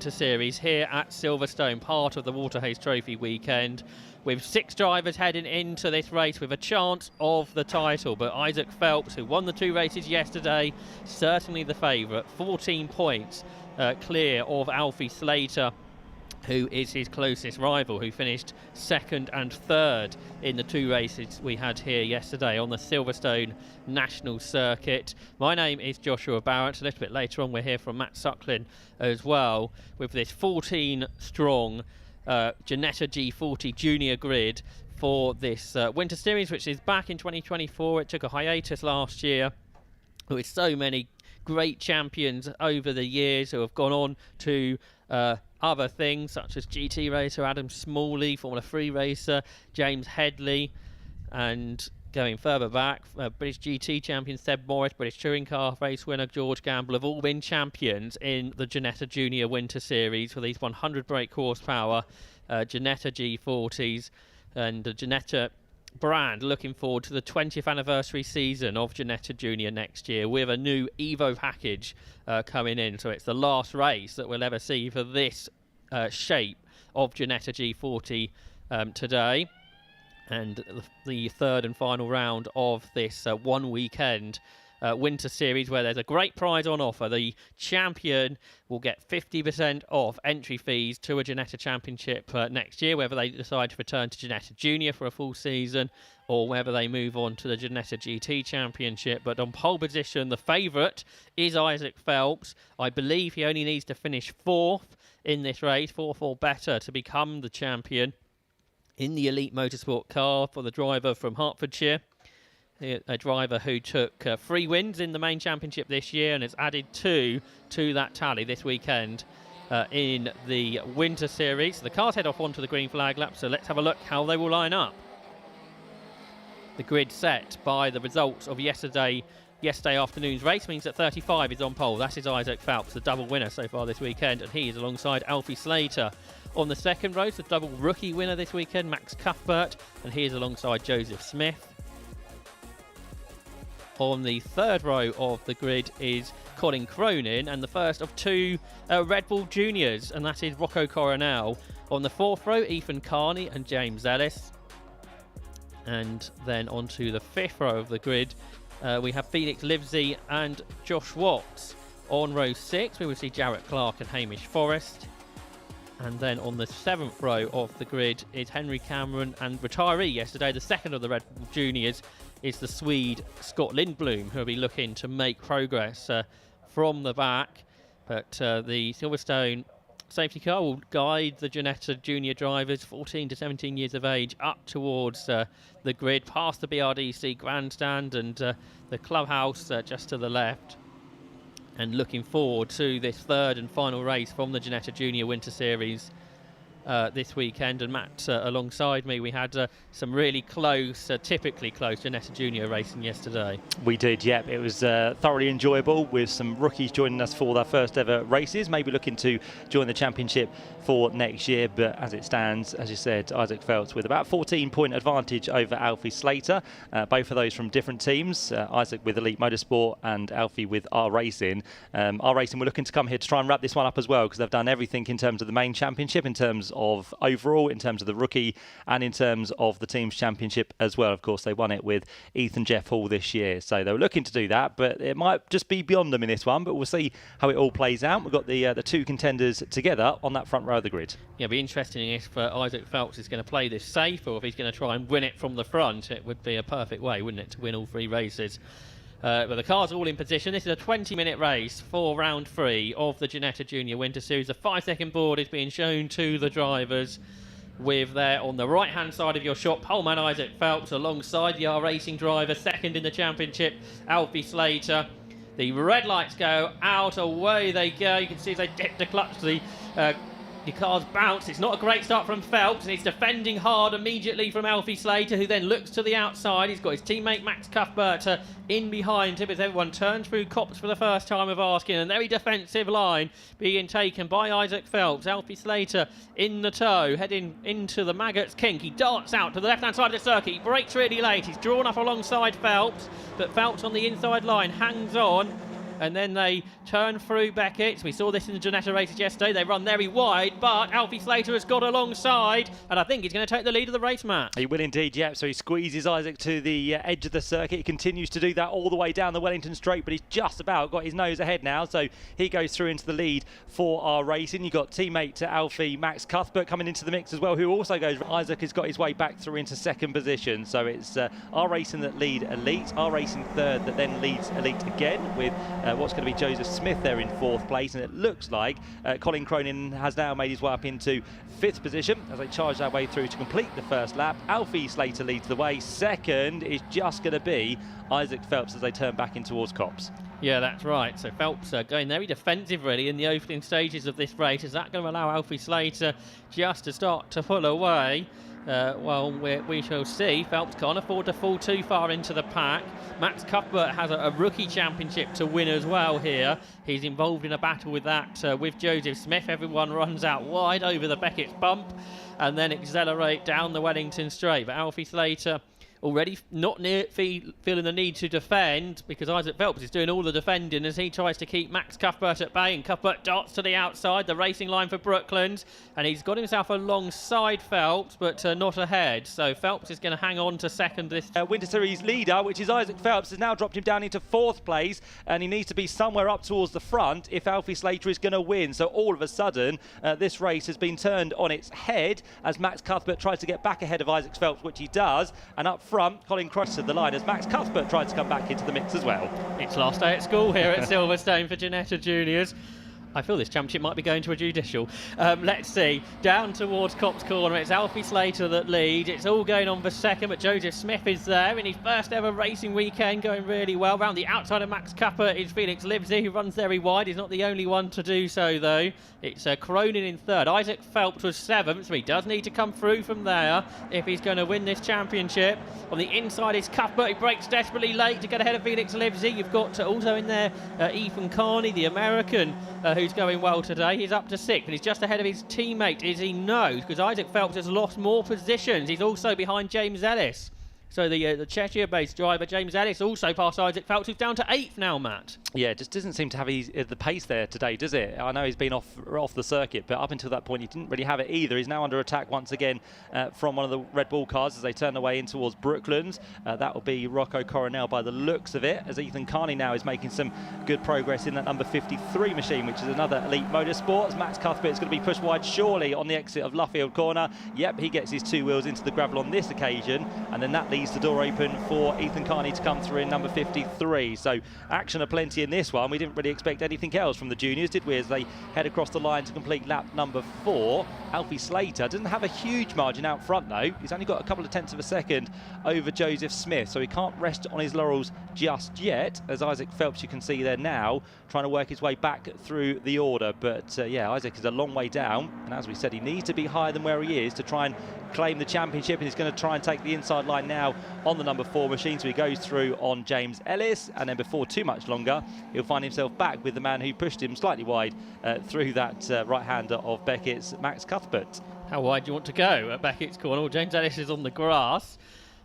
Winter Series here at Silverstone, part of the Waterhays Trophy weekend, with 6 drivers heading into this race with a chance of the title. But Isaac Phelps, who won the 2 races yesterday, certainly the favourite, 14 points clear of Alfie Slater, who is his closest rival, who finished 2nd and 3rd in the 2 races we had here yesterday on the Silverstone National Circuit. My name is Joshua Barrett. A little bit later on we'll hear from Matt Suckling as well, with this 14-strong Ginetta G40 Junior grid for this Winter Series, which is back in 2024. It took a hiatus last year with so many great champions over the years who have gone on to other things, such as GT racer Adam Smalley, Formula 3 racer James Headley, and going further back, British GT champion Seb Morris, British touring car race winner George Gamble have all been champions in the Ginetta Junior Winter Series for these 100 brake horsepower Ginetta G40s, and the Ginetta brand looking forward to the 20th anniversary season of Ginetta Junior next year with a new Evo package coming in. So it's the last race that we'll ever see for this shape of Ginetta G40 today, and the 3rd and final round of this one weekend Winter Series, where there's a great prize on offer. The champion will get 50% off entry fees to a Ginetta Championship next year, whether they decide to return to Ginetta Junior for a full season or whether they move on to the Ginetta GT Championship. But on pole position, the favourite is Isaac Phelps. I believe he only needs to finish 4th in this race, 4th or better, to become the champion in the Elite Motorsport car for the driver from Hertfordshire. A driver who took 3 wins in the main championship this year and has added 2 to that tally this weekend in the Winter Series. The cars head off onto the green flag lap, so let's have a look how they will line up. The grid set by the results of yesterday afternoon's race means that 35 is on pole. That is Isaac Phelps, the double winner so far this weekend, and he is alongside Alfie Slater. On the second row, the double rookie winner this weekend, Max Cuthbert, and he is alongside Joseph Smith. On the 3rd row of the grid is Colin Cronin, and the first of 2 Red Bull Juniors, and that is Rocco Coronel. On the 4th row, Ethan Carney and James Ellis. And then onto the 5th row of the grid, we have Felix Livesey and Josh Watts. On row 6, we will see Jarrett Clark and Hamish Forrest. And then on the 7th row of the grid is Henry Cameron, and retiree yesterday, the 2nd of the Red Bull Juniors, is the Swede Scott Lindblom, who will be looking to make progress from the back. But the Silverstone safety car will guide the Ginetta Junior drivers, 14 to 17 years of age, up towards the grid, past the BRDC grandstand and the clubhouse just to the left. And looking forward to this 3rd and final race from the Ginetta Junior Winter Series this weekend. And Matt, alongside me, we had some really close, typically close Ginetta Junior racing yesterday. We did, yep. It was thoroughly enjoyable, with some rookies joining us for their first ever races, maybe looking to join the championship for next year. But as it stands, as you said, Isaac Phelps with about 14-point advantage over Alfie Slater. Both of those from different teams. Isaac with Elite Motorsport and Alfie with R Racing. R Racing, we're looking to come here to try and wrap this one up as well, because they've done everything in terms of the main championship, in terms of overall, in terms of the rookie, and in terms of the team's championship as well. Of course, they won it with Ethan Jeff Hall this year, so they were looking to do that, but it might just be beyond them in this one. But we'll see how it all plays out. We've got the 2 contenders together on that front row of the grid. Yeah, it'll be interesting if Isaac Phelps is going to play this safe, or if he's going to try and win it from the front. It would be a perfect way, wouldn't it, to win all 3 races. But the cars are all in position. This is a 20-minute race for round 3 of the Ginetta Junior Winter Series. The 5-second board is being shown to the drivers, with there on the right-hand side of your shot, poleman Isaac Phelps alongside the R Racing driver, 2nd in the championship, Alfie Slater. The red lights go out, away they go. You can see as they dip the clutch, the car's bounce. It's not a great start from Phelps, and he's defending hard immediately from Alfie Slater, who then looks to the outside. He's got his teammate Max Cuthbert in behind him as everyone turns through Copse for the first time of asking. And very defensive line being taken by Isaac Phelps. Alfie Slater in the tow, heading into the Maggots kink. He darts out to the left-hand side of the circuit. He brakes really late. He's drawn up alongside Phelps, but Phelps on the inside line hangs on. and then they turn through Beckett. We saw this in the Ginetta races yesterday. They run very wide, but Alfie Slater has got alongside, and I think he's going to take the lead of the race, Matt. He will indeed, yeah. So he squeezes Isaac to the edge of the circuit. He continues to do that all the way down the Wellington Straight, but he's just about got his nose ahead now. So he goes through into the lead for our racing. You've got teammate to Alfie, Max Cuthbert, coming into the mix as well, who also goes. Isaac has got his way back through into second position. So it's our racing that lead Elite, our racing third that then leads Elite again, with what's going to be Joseph Smith there in fourth place. And it looks like Colin Cronin has now made his way up into fifth position as they charge their way through to complete the first lap. Alfie Slater leads the way. Second is just going to be Isaac Phelps as they turn back in towards Copse. Yeah, that's right. So Phelps going very defensive really in the opening stages of this race. Is that going to allow Alfie Slater just to start to pull away? Well, we shall see. Phelps can't afford to fall too far into the pack. Max Cuthbert has a rookie championship to win as well here. He's involved in a battle with that with Joseph Smith. Everyone runs out wide over the Beckett's bump and then accelerate down the Wellington Straight. But Alfie Slater already not feeling the need to defend, because Isaac Phelps is doing all the defending as he tries to keep Max Cuthbert at bay, and Cuthbert darts to the outside, the racing line for Brooklands, and he's got himself alongside Phelps but not ahead. So Phelps is going to hang on to second this Winter Series leader, which is Isaac Phelps, has now dropped him down into fourth place, and he needs to be somewhere up towards the front if Alfie Slater is going to win. So all of a sudden this race has been turned on its head as Max Cuthbert tries to get back ahead of Isaac Phelps, which he does, and up front Colin crosses the line as Max Cuthbert tries to come back into the mix as well. It's last day at school here at Silverstone for Ginetta Juniors. I feel this championship might be going to a judicial. Let's see. Down towards Copse Corner, it's Alfie Slater that leads. It's all going on for second, but Joseph Smith is there in his first ever racing weekend, going really well. Round the outside of Max Cuthbert is Felix Livesey, who runs very wide. He's not the only one to do so, though. It's Cronin in third. Isaac Phelps was seventh, so he does need to come through from there if he's going to win this championship. On the inside is Cuthbert, who breaks desperately late to get ahead of Felix Livesey. You've got also in there Ethan Carney, the American, who's going well today. He's up to sixth, but he's just ahead of his teammate, is he? No, because Isaac Phelps has lost more positions. He's also behind James Ellis. So the Cheshire-based driver, James Ellis, also passed Isaac Phelps, who's down to 8th now, Matt. Yeah, it just doesn't seem to have the pace there today, does it? I know he's been off the circuit, but up until that point, he didn't really have it either. He's now under attack once again from one of the Red Bull cars as they turn away in towards Brooklands. That will be Rocco Coronel by the looks of it, as Ethan Carney now is making some good progress in that number 53 machine, which is another Elite Motorsports. Max Cuthbert is going to be pushed wide surely on the exit of Luffield Corner. Yep, he gets his two wheels into the gravel on this occasion, and then that leaves the door open for Ethan Carney to come through in number 53. So action aplenty in this one. We didn't really expect anything else from the juniors, did we, as they head across the line to complete lap number 4. Alfie Slater doesn't have a huge margin out front though. He's only got a couple of tenths of a second over Joseph Smith, so he can't rest on his laurels just yet, as Isaac Phelps, you can see there now, trying to work his way back through the order. But yeah, Isaac is a long way down, and as we said, he needs to be higher than where he is to try and claim the championship, and he's going to try and take the inside line now on the number 4 machine. So he goes through on James Ellis, and then before too much longer, he'll find himself back with the man who pushed him slightly wide through that right-hander of Beckett's, Max Cuthbert. How wide do you want to go at Beckett's corner? Well, James Ellis is on the grass.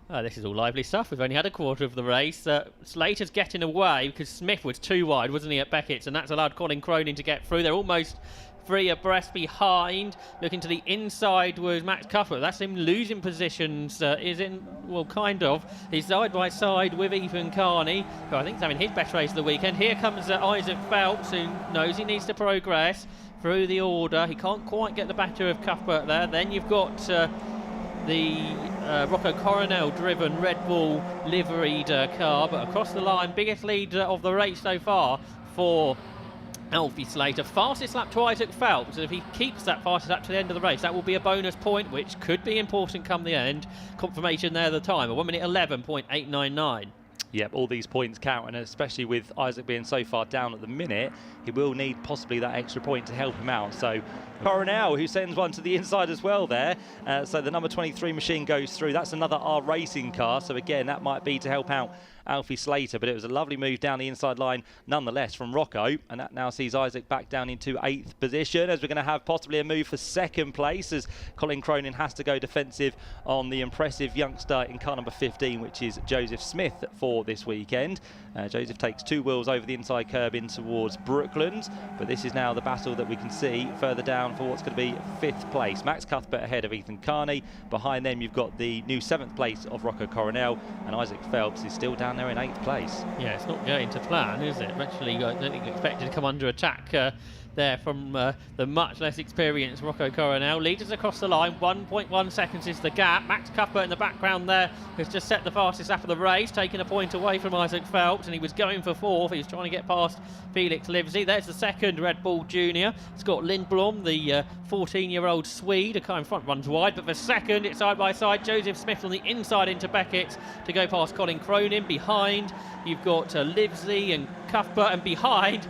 This is all lively stuff. We've only had a quarter of the race. Slater's getting away because Smith was too wide, wasn't he, at Beckett's, and that's allowed Colin Cronin to get through. They're almost 3 abreast behind. Looking to the inside was Max Cuthbert. That's him losing positions. Well, kind of. He's side by side with Ethan Carney, who I think is having his best race of the weekend. Here comes Isaac Phelps, who knows he needs to progress through the order. He can't quite get the better of Cuthbert there. Then you've got the Rocco Coronel driven Red Bull liveried car, but across the line, biggest lead of the race so far for Alfie Slater. Fastest lap to Isaac Phelps, and if he keeps that fastest lap to the end of the race, that will be a bonus point, which could be important come the end. Confirmation there, the time, a 1:11.899. Yep, all these points count, and especially with Isaac being so far down at the minute, he will need possibly that extra point to help him out. So Coronel, who sends one to the inside as well there. So the number 23 machine goes through. That's another R Racing car. So again, that might be to help out Alfie Slater, but it was a lovely move down the inside line nonetheless from Rocco, and that now sees Isaac back down into 8th position, as we're going to have possibly a move for second place, as Colin Cronin has to go defensive on the impressive youngster in car number 15, which is Joseph Smith for for this weekend. Joseph takes 2 wheels over the inside curb in towards Brooklands, but this is now the battle that we can see further down for what's going to be 5th place. Max Cuthbert ahead of Ethan Carney. Behind them you've got the new 7th place of Rocco Coronel, and Isaac Phelps is still down there in 8th place. Yeah, it's not going to plan, is it? Actually, I don't think expected to come under attack there from the much less experienced Rocco Coronel. Leaders across the line, 1.1 seconds is the gap. Max Cuthbert in the background there has just set the fastest lap of the race, taking a point away from Isaac Phelps, and he was going for 4th. He was trying to get past Felix Livesey. There's the second Red Bull Junior. Scott Lindblom, the 14-year-old Swede, a kind of front runs wide, but for second it's side by side. Joseph Smith on the inside into Beckett to go past Colin Cronin. Behind you've got Livesey and Cuthbert, and behind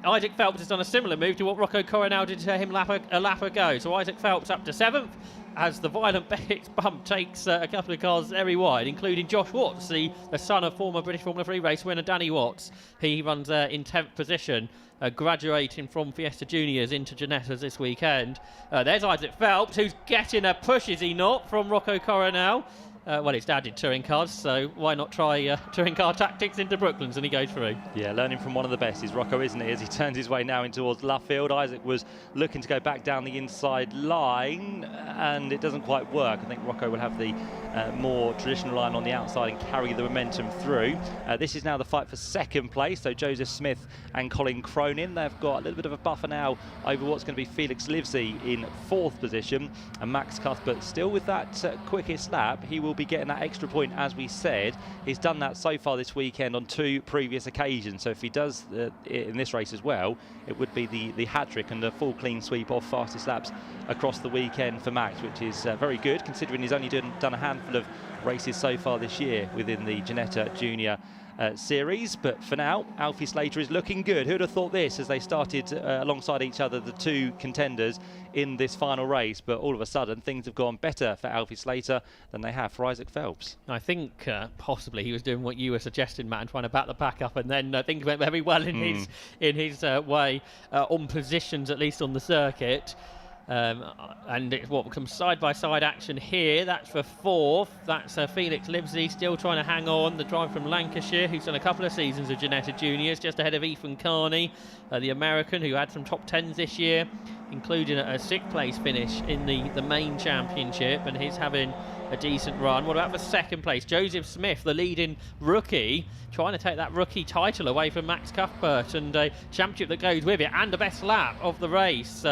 Isaac Phelps has done a similar move to what Rocco Coronel did to him a lap ago. So Isaac Phelps up to 7th as the violent Beckett's bump takes a couple of cars very wide, including Josh Watts, the son of former British Formula 3 race winner Danny Watts. He runs in 10th position, graduating from Fiesta Juniors into Ginetta's this weekend. There's Isaac Phelps, who's getting a push, is he not, from Rocco Coronel? Well, his dad did touring cars, so why not try touring car tactics into Brooklands, and he goes through. Yeah, learning from one of the best is Rocco, isn't he? As he turns his way now in towards Luffield, Isaac was looking to go back down the inside line, and it doesn't quite work. I think Rocco will have the more traditional line on the outside and carry the momentum through. This is now the fight for 2nd place, so Joseph Smith and Colin Cronin. They've got a little bit of a buffer now over what's going to be Felix Livesey in 4th position, and Max Cuthbert still with that quickest lap. He will be getting that extra point, as we said. He's done that so far this weekend on 2 previous occasions, so if he does in this race as well, it would be the hat-trick and the full clean sweep of fastest laps across the weekend for Max, which is very good considering he's only done a handful of races so far this year within the Ginetta Junior series. But for now, Alfie Slater is looking good. Who'd have thought this as they started alongside each other, the 2 contenders in this final race, but all of a sudden things have gone better for Alfie Slater than they have for Isaac Phelps. I think possibly he was doing what you were suggesting, Matt, and trying to back the pack up, and then things went very well in his way on positions, at least on the circuit. And it's what comes side-by-side action here. That's for 4th. That's Felix Livesey still trying to hang on, the driver from Lancashire, who's done a couple of seasons of Ginetta Juniors, just ahead of Ethan Carney, the American, who had some top 10s this year, including a 6th place finish in the main championship, and he's having a decent run. What about for 2nd place? Joseph Smith, the leading rookie, trying to take that rookie title away from Max Cuthbert, and a championship that goes with it, and the best lap of the race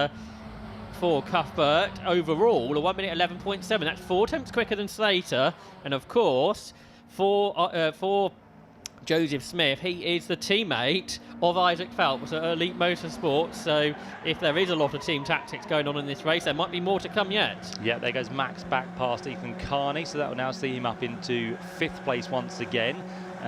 for Cuthbert overall, a 1 minute 11.7. That's 4 tenths quicker than Slater, and of course for Joseph Smith, he is the teammate of Isaac Phelps at Elite Motorsports, so if there is a lot of team tactics going on in this race, there might be more to come yet. Yeah, there goes Max back past Ethan Carney, so that will now see him up into 5th place once again.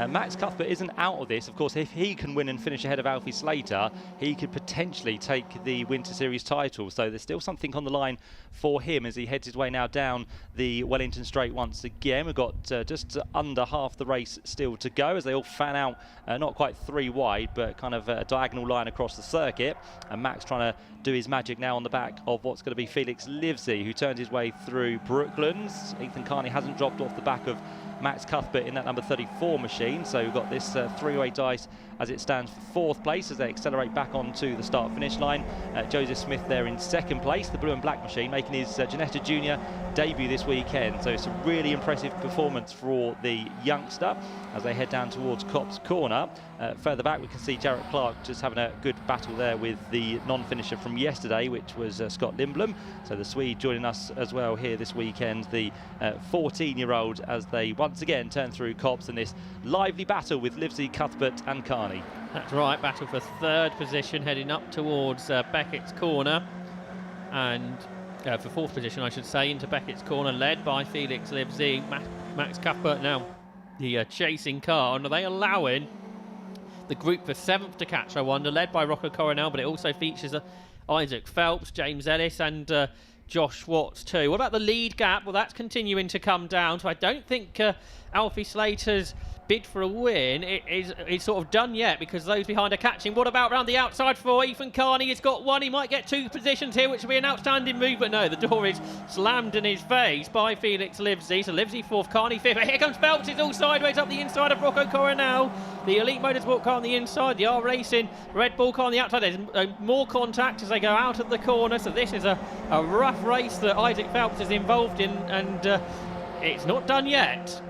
Max Cuthbert isn't out of this. Of course, if he can win and finish ahead of Alfie Slater, he could potentially take the Winter Series title. So there's still something on the line for him as he heads his way now down the Wellington Straight once again. We've got just under half the race still to go as they all fan out, not quite 3 wide, but kind of a diagonal line across the circuit. And Max trying to do his magic now on the back of what's going to be Felix Livesey, who turns his way through Brooklands. Ethan Carney hasn't dropped off the back of Max Cuthbert in that number 34 machine, so we've got this 3-way dice as it stands for 4th place as they accelerate back onto the start-finish line. Joseph Smith there in 2nd place, the blue and black machine, making his Ginetta Junior debut this weekend. So it's a really impressive performance for the youngster as they head down towards Copse Corner. Further back we can see Jarrett Clark just having a good battle there with the non-finisher from yesterday, which was Scott Lindblom. So the Swede joining us as well here this weekend, the 14-year-old, as they once again turn through Copse in this lively battle with Livesey, Cuthbert and Carney. That's right, battle for 3rd position heading up towards Beckett's Corner, and for 4th position I should say, into Beckett's Corner, led by Felix Livesey. Max Cuthbert now the chasing car, and are they allowing the group for 7th to catch, I wonder, led by Rocco Coronel, but it also features Isaac Phelps, James Ellis and Josh Watts too. What about the lead gap? Well, that's continuing to come down, so I don't think Alfie Slater's bid for a win is sort of done yet, because those behind are catching. What about round the outside for Ethan Carney? He's got one. He might get 2 positions here, which would be an outstanding move, but no, the door is slammed in his face by Felix Livesey. So Livesey 4th, Carney 5th. But here comes Phelps. It's all sideways up the inside of Rocco Coronel. The Elite Motorsport car on the inside, the R Racing Red Bull car on the outside. There's more contact as they go out of the corner. So this is a rough race that Isaac Phelps is involved in, and it's not done yet.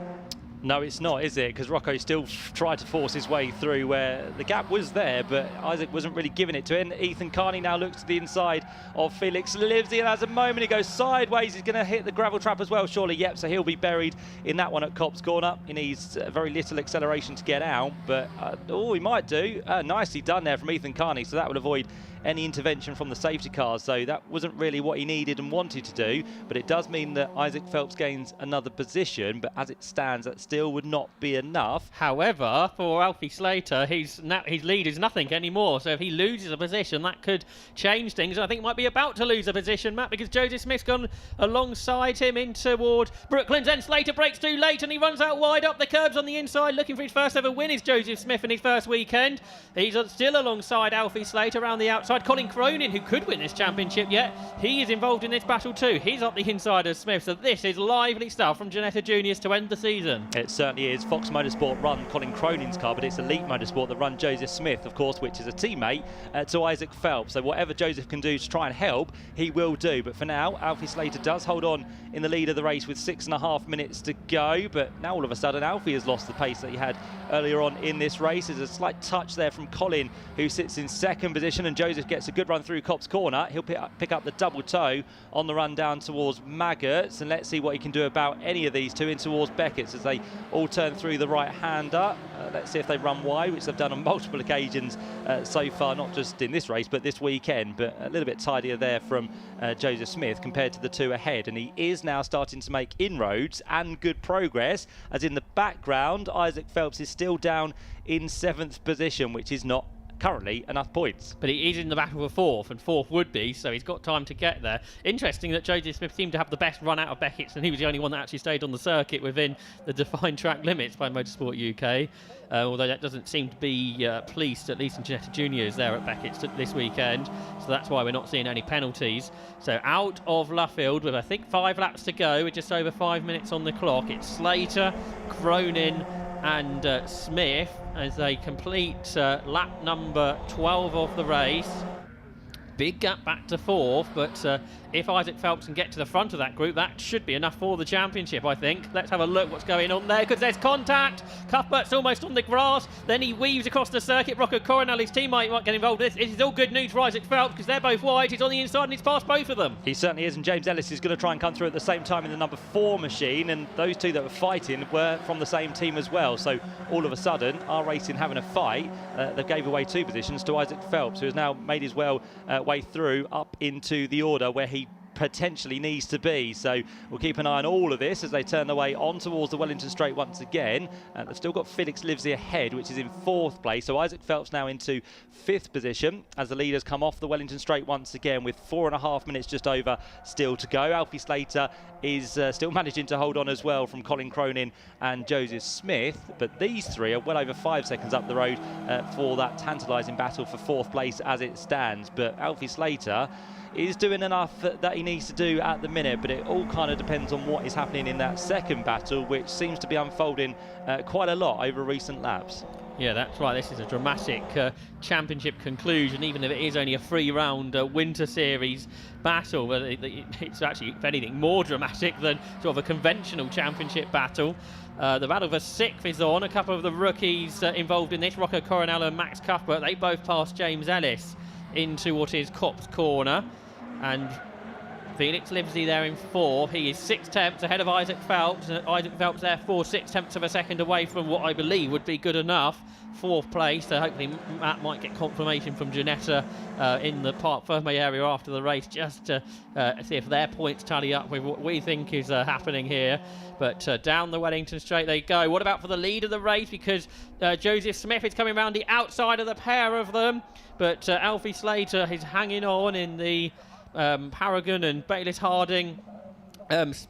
No, it's not, is it? Because Rocco still tried to force his way through where the gap was there, but Isaac wasn't really giving it to him. Ethan Carney now looks to the inside of Felix Livesey, and has a moment, he goes sideways. He's going to hit the gravel trap as well, surely. Yep, so he'll be buried in that one at Copse Corner. He needs very little acceleration to get out, but he might do. Nicely done there from Ethan Carney, so that will avoid any intervention from the safety cars. So that wasn't really what he needed and wanted to do, but it does mean that Isaac Phelps gains another position, but as it stands, that still would not be enough. However, for Alfie Slater, his lead is nothing anymore, so if he loses a position, that could change things. I think he might be about to lose a position, Matt, because Joseph Smith's gone alongside him in toward Brooklands, and Slater breaks too late and he runs out wide up the curbs on the inside, looking for his first ever win is Joseph Smith in his first weekend. He's still alongside Alfie Slater around the outside. Colin Cronin, who could win this championship yet, he is involved in this battle too. He's up the inside of Smith, so this is lively stuff from Ginetta Juniors to end the season. It certainly is. Fox Motorsport run Colin Cronin's car, but it's Elite Motorsport that run Joseph Smith, of course, which is a teammate to Isaac Phelps. So whatever Joseph can do to try and help, he will do. But for now, Alfie Slater does hold on in the lead of the race with 6.5 minutes to go. But now all of a sudden, Alfie has lost the pace that he had earlier on in this race. There's a slight touch there from Colin, who sits in 2nd position, and Joseph gets a good run through Copse Corner. He'll pick up the double toe on the run down towards Maggots, and let's see what he can do about any of these two in towards Beckett's as they all turn through the right-hander. Let's see if they run wide, which they've done on multiple occasions so far, not just in this race but this weekend. But a little bit tidier there from Joseph Smith compared to the two ahead, and he is now starting to make inroads and good progress, as in the background Isaac Phelps is still down in 7th position, which is not currently enough points. But he is in the battle for 4th, and 4th would be, so he's got time to get there. Interesting that Joseph Smith seemed to have the best run out of Beckett's, and he was the only one that actually stayed on the circuit within the defined track limits by Motorsport UK, although that doesn't seem to be policed, at least in Ginetta Juniors there at Beckett's this weekend, so that's why we're not seeing any penalties. So out of Luffield with I think 5 laps to go, with just over 5 minutes on the clock, it's Slater, Cronin and Smith as they complete lap number 12 of the race. Big gap back to 4th, but if Isaac Phelps can get to the front of that group, that should be enough for the championship, I think. Let's have a look what's going on there, because there's contact. Cuthbert's almost on the grass, then he weaves across the circuit. Rocco Coronel, his teammate, might get involved with this. This is all good news for Isaac Phelps, because they're both wide. He's on the inside and he's past both of them. He certainly is, and James Ellis is going to try and come through at the same time in the number 4 machine, and those two that were fighting were from the same team as well. So all of a sudden, R Racing having a fight, they gave away 2 positions to Isaac Phelps, who has now made his way through up into the order where he potentially needs to be. So we'll keep an eye on all of this as they turn their way on towards the Wellington Straight once again. They've still got Felix Livesey ahead, which is in 4th place. So Isaac Phelps now into 5th position as the leaders come off the Wellington Straight once again, with 4.5 minutes just over still to go. Alfie Slater is still managing to hold on as well from Colin Cronin and Joseph Smith, but these three are well over 5 seconds up the road for that tantalising battle for 4th place as it stands. But Alfie Slater is doing enough that he needs to do at the minute, but it all kind of depends on what is happening in that second battle, which seems to be unfolding quite a lot over recent laps. Yeah, that's right. This is a dramatic championship conclusion, even if it is only a 3-round Winter Series battle. But it's actually, if anything, more dramatic than sort of a conventional championship battle. The battle for 6th is on. A couple of the rookies involved in this, Rocco Coronel and Max Cuthbert, they both passed James Ellis into what is Copse Corner. And Felix Livesey there in 4th. He is 6 tenths ahead of Isaac Phelps. Isaac Phelps therefore 6 tenths of a second away from what I believe would be good enough 4th place. So hopefully Matt might get confirmation from Ginetta in the Parc Ferme area after the race, just to see if their points tally up with what we think is happening here. But down the Wellington Straight they go. What about for the lead of the race? Because Joseph Smith is coming around the outside of the pair of them. But Alfie Slater is hanging on in the Paragon and Bayliss Harding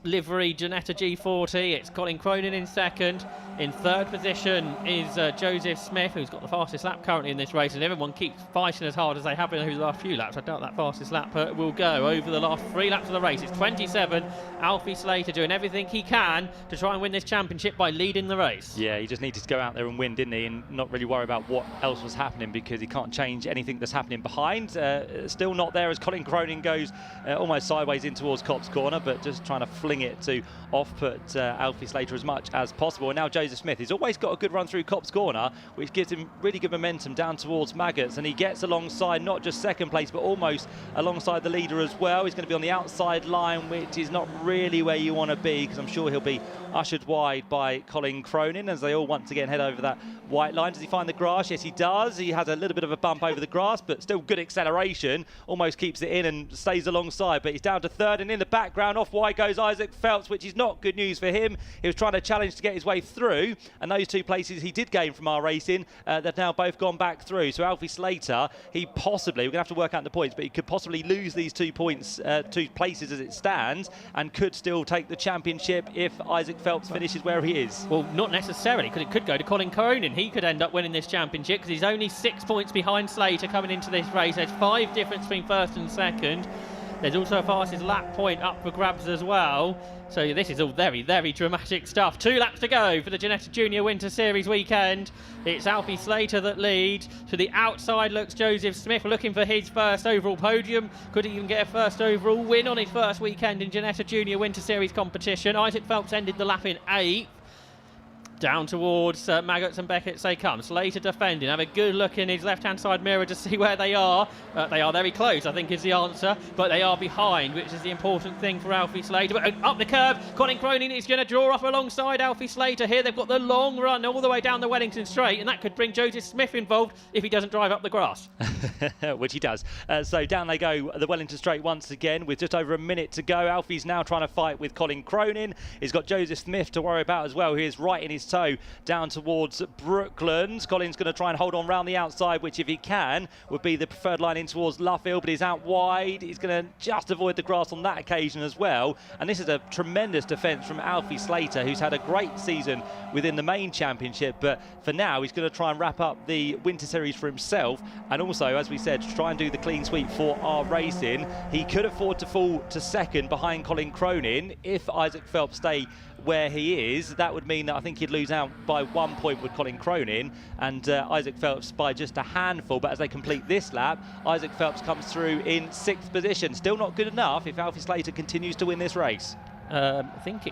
livery Ginetta G40. It's Colin Cronin in second. In third position is Joseph Smith, who's got the fastest lap currently in this race, and everyone keeps fighting as hard as they have been over the last few laps. I doubt that fastest lap will go over the last 3 laps of the race. It's 27. Alfie Slater doing everything he can to try and win this championship by leading the race. Yeah, he just needed to go out there and win, didn't he, and not really worry about what else was happening, because he can't change anything that's happening behind. Still not there as Colin Cronin goes almost sideways in towards Copse Corner, but just trying to fling it to off-put Alfie Slater as much as possible. And now Joseph Smith, he's always got a good run through Copse Corner, which gives him really good momentum down towards Maggots, and he gets alongside not just second place but almost alongside the leader as well. He's going to be on the outside line, which is not really where you want to be, because I'm sure he'll be ushered wide by Colin Cronin as they all once again head over that white line. Does he find the grass? Yes, he does. He has a little bit of a bump over the grass, but still good acceleration, almost keeps it in and stays alongside, but he's down to third, and in the background off wide goes Isaac Phelps, which is not good news for him. He was trying to challenge to get his way through, and those 2 places he did gain from our racing, they've now both gone back through. So Alfie Slater, he possibly, we're going to have to work out the points, but he could possibly lose these 2 points, 2 places as it stands, and could still take the championship if Isaac Phelps finishes where he is. Well, not necessarily, because it could go to Colin Cronin. He could end up winning this championship because he's only 6 points behind Slater coming into this race. There's 5 difference between first and second. There's also a fastest lap point up for grabs as well. So this is all very, very dramatic stuff. 2 laps to go for the Ginetta Junior Winter Series weekend. It's Alfie Slater that leads. To the outside looks Joseph Smith, looking for his first overall podium. Could he even get a first overall win on his first weekend in Ginetta Junior Winter Series competition? Isaac Phelps ended the lap in 8th. Down towards Maggots and Beckett they come. Slater defending. Have a good look in his left-hand side mirror to see where they are. They are very close, I think, is the answer. But they are behind, which is the important thing for Alfie Slater. But up the curve, Colin Cronin is going to draw up alongside Alfie Slater here. They've got the long run all the way down the Wellington Straight, and that could bring Joseph Smith involved if he doesn't drive up the grass. Which he does. So down they go, the Wellington Straight once again, with just over a minute to go. Alfie's now trying to fight with Colin Cronin. He's got Joseph Smith to worry about as well, who is right in his toe down towards Brooklands. Colin's going to try and hold on round the outside, which if he can would be the preferred line in towards Luffield, but he's out wide. He's going to just avoid the grass on that occasion as well, and this is a tremendous defence from Alfie Slater, who's had a great season within the main championship, but for now he's going to try and wrap up the Winter Series for himself, and also, as we said, try and do the clean sweep for our racing. He could afford to fall to second behind Colin Cronin. If Isaac Phelps stay where he is, that would mean that I think he'd lose out by 1 point with Colin Cronin, and Isaac Phelps by just a handful. But as they complete this lap, Isaac Phelps comes through in 6th position. Still not good enough if Alfie Slater continues to win this race. I think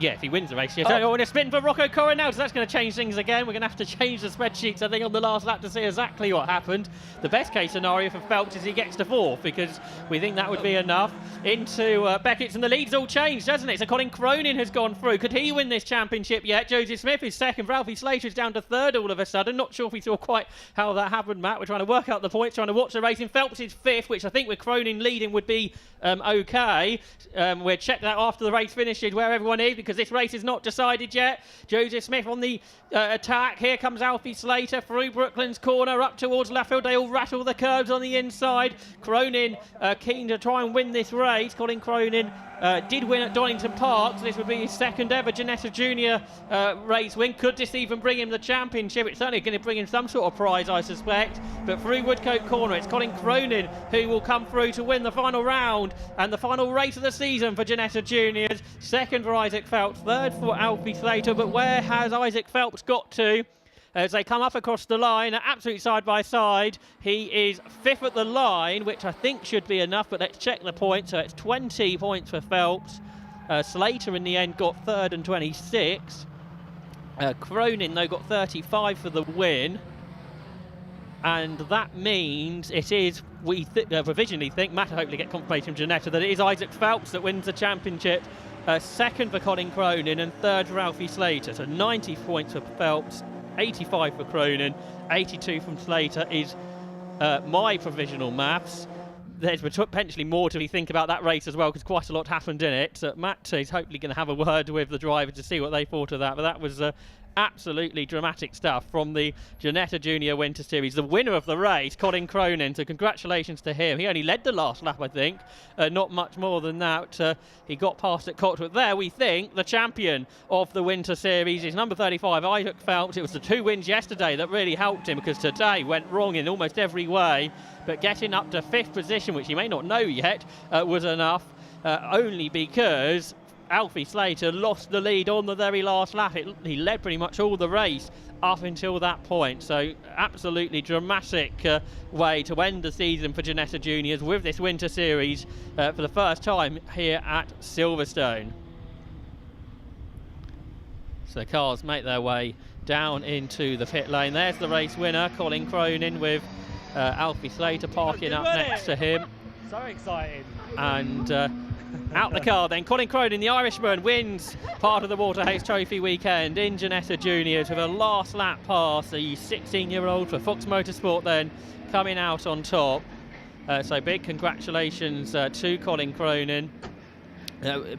yeah, if he wins the race, yes. Oh, and a spin for Rocco Coronel, so that's going to change things again. We're going to have to change the spreadsheets, I think, on the last lap to see exactly what happened. The best case scenario for Phelps is he gets to 4th, because we think that would be enough. Into Beckett's, and the lead's all changed, doesn't it? So Colin Cronin has gone through. Could he win this championship yet? Joseph Smith is second. Ralphie Slater is down to 3rd all of a sudden. Not sure if we saw quite how that happened, Matt. We're trying to work out the points, trying to watch the racing. Phelps is 5th, which I think with Cronin leading would be okay. We'll check that after the race finishes where everyone is, because this race is not decided yet. Joseph Smith on the attack. Here comes Alfie Slater through Brooklands Corner up towards Luffield. They all rattle the curbs on the inside. Cronin keen to try and win this race. Colin Cronin did win at Donington Park, so this would be his 2nd ever Ginetta Junior race win. Could this even bring him the championship? It's certainly going to bring him some sort of prize, I suspect. But through Woodcote Corner, it's Colin Cronin who will come through to win the final round and the final race of the season for Ginetta Juniors. 2nd for Isaac Phelps, 3rd for Alfie Slater. But where has Isaac Phelps got to? As they come up across the line, absolutely side by side. He is 5th at the line, which I think should be enough, but let's check the points. So it's 20 points for Phelps. Slater in the end got 3rd and 26. Cronin, though, got 35 for the win. And that means it is, we provisionally think, Matt hopefully get confirmation from Ginetta, that it is Isaac Phelps that wins the championship. 2nd for Colin Cronin and 3rd for Alfie Slater. So 90 points for Phelps, 85 for Cronin, 82 from Slater is my provisional maths. There's potentially more to think about that race as well, because quite a lot happened in it. Matt is hopefully going to have a word with the driver to see what they thought of that. But that was absolutely dramatic stuff from the Ginetta Junior Winter Series. The winner of the race, Colin Cronin, so congratulations to him. He only led the last lap, I think, not much more than that. He got past at Cotswold. There, we think, the champion of the Winter Series is number 35, Isaac Phelps. It was the 2 wins yesterday that really helped him, because today went wrong in almost every way, but getting up to 5th position, which he may not know yet, was enough, only because Alfie Slater lost the lead on the very last lap. He led pretty much all the race up until that point. So absolutely dramatic way to end the season for Ginetta Juniors with this Winter Series for the first time here at Silverstone. So the cars make their way down into the pit lane. There's the race winner, Colin Cronin, with Alfie Slater parking up next to him. So excited. And out the car then, Colin Cronin, the Irishman, wins part of the Waterhouse Trophy weekend in Ginetta Juniors with a last lap pass. The 16-year-old for Fox Motorsport then coming out on top. So big congratulations to Colin Cronin.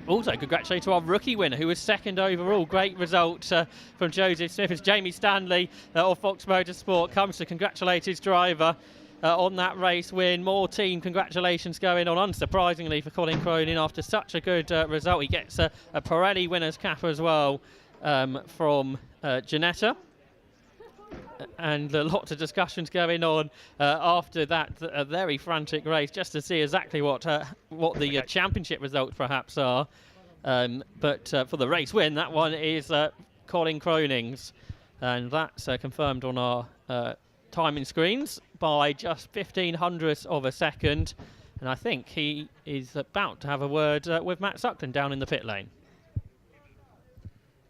Also congratulations to our rookie winner, who was 2nd overall. Great result from Joseph Smith, as Jamie Stanley of Fox Motorsport comes to congratulate his driver on that race win. More team congratulations going on, unsurprisingly, for Colin Cronin after such a good result. He gets a Pirelli winner's cap as well from Ginetta. And lots of discussions going on after that very frantic race, just to see exactly what the championship results perhaps are. But for the race win, that one is Colin Cronin's, and that's confirmed on our timing screens by just 0.15 of a second. And I think he is about to have a word with Matt Suckton down in the pit lane.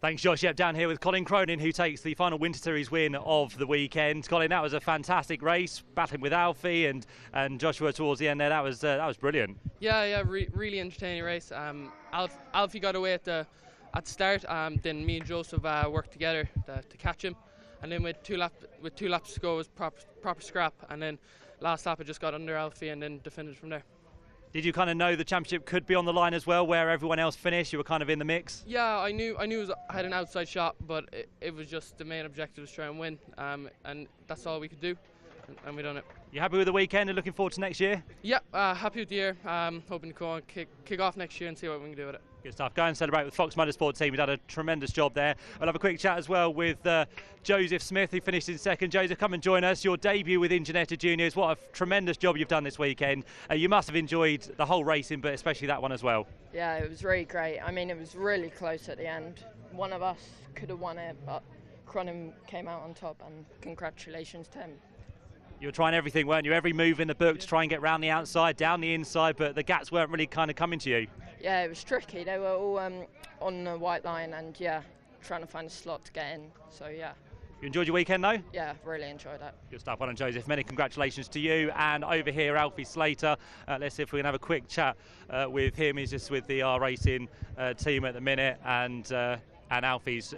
Thanks, Josh. Yep, down here with Colin Cronin, who takes the final Winter Series win of the weekend. Colin, that was a fantastic race, battling with Alfie and Joshua towards the end there. That was brilliant. Yeah, really entertaining race. Alfie got away at the start. Then me and Joseph worked together to catch him, and then with two laps to go, it was proper scrap. And then last lap, I just got under Alfie, and then defended from there. Did you kind of know the championship could be on the line as well, where everyone else finished? You were kind of in the mix? Yeah, I knew I had an outside shot, but it was just the main objective was try and win, and that's all we could do, and we done it. You happy with the weekend and looking forward to next year? Yeah, happy with the year. Hoping to go on kick off next year and see what we can do with it. Good stuff. Go and celebrate with Fox Motorsport team. You've done a tremendous job there. We'll have a quick chat as well with Joseph Smith, who finished in 2nd. Joseph, come and join us. Your debut within Ginetta Juniors. What a tremendous job you've done this weekend. You must have enjoyed the whole racing, but especially that one as well. Yeah, it was really great. I mean, it was really close at the end. One of us could have won it, but Cronin came out on top, and congratulations to him. You were trying everything, weren't you? Every move in the book to try and get round the outside, down the inside, but the gaps weren't really kind of coming to you. Yeah, it was tricky. They were all on the white line, and yeah, trying to find a slot to get in. So yeah. You enjoyed your weekend though? Yeah, really enjoyed that. Good stuff. Well done, Joseph. Many congratulations to you. And over here, Alfie Slater. Let's see if we can have a quick chat with him. He's just with the R Racing team at the minute, and Alfie's.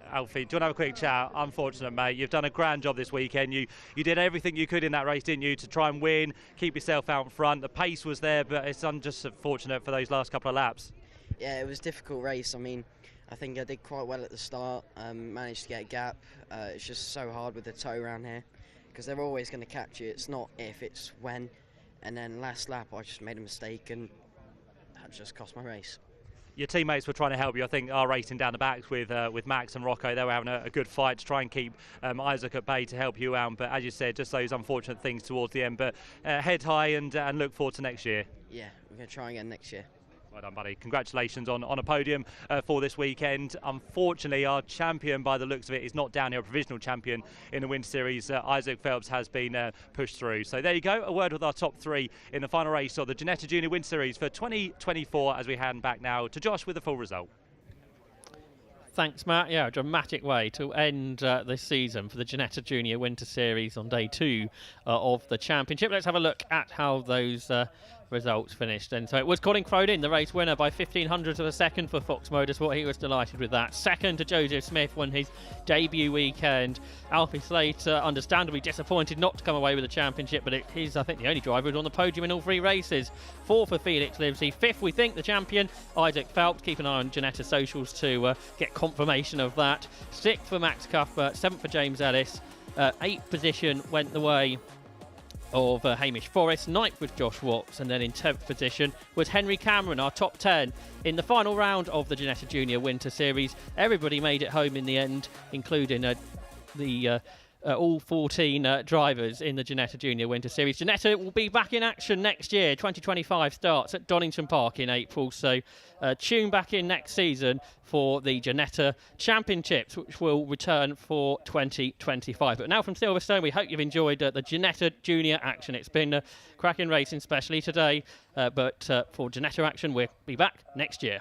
Alfie, do you want to have a quick chat? Unfortunate, mate. You've done a grand job this weekend. You did everything you could in that race, didn't you, to try and win, keep yourself out in front. The pace was there, but it's just unfortunate for those last couple of laps. Yeah, it was a difficult race. I mean, I think I did quite well at the start, managed to get a gap. It's just so hard with the toe around here, because they're always going to catch you. It's not if, it's when. And then last lap, I just made a mistake, and that just cost my race. Your teammates were trying to help you. I think are racing down the backs with Max and Rocco. They were having a good fight to try and keep Isaac at bay to help you out. But as you said, just those unfortunate things towards the end. But head high and look forward to next year. Yeah, we're going to try again next year. Well done, buddy. Congratulations on a podium for this weekend. Unfortunately, our champion, by the looks of it, is not down here, a provisional champion in the Winter Series. Isaac Phelps has been pushed through. So there you go, a word with our top 3 in the final race of the Ginetta Junior Winter Series for 2024, as we hand back now to Josh with the full result. Thanks, Matt. Yeah, a dramatic way to end this season for the Ginetta Junior Winter Series on day 2 of the championship. Let's have a look at how those results finished. And so it was Colin Cronin, the race winner by 1,500 of a second for Fox Motorsport. He was delighted with that. Second to Joseph Smith won his debut weekend. Alfie Slater, understandably disappointed not to come away with the championship, but he's, I think, the only driver who's on the podium in all 3 races. 4th for Felix Livesey. 5th, we think, the champion, Isaac Phelps. Keep an eye on Ginetta's socials to get confirmation of that. 6th for Max Cuthbert. 7th for James Ellis. 8th position went the way of Hamish Forrest. 9th was Josh Watts, and then in 10th position was Henry Cameron, our top 10 in the final round of the Ginetta Junior Winter Series. Everybody made it home in the end, including the all 14 drivers in the Ginetta Junior Winter Series. Ginetta will be back in action next year. 2025 starts at Donington Park in April, so tune back in next season for the Ginetta Championships, which will return for 2025. But now from Silverstone, we hope you've enjoyed the Ginetta Junior action. It's been a cracking racing, especially today, but for Ginetta action, we'll be back next year.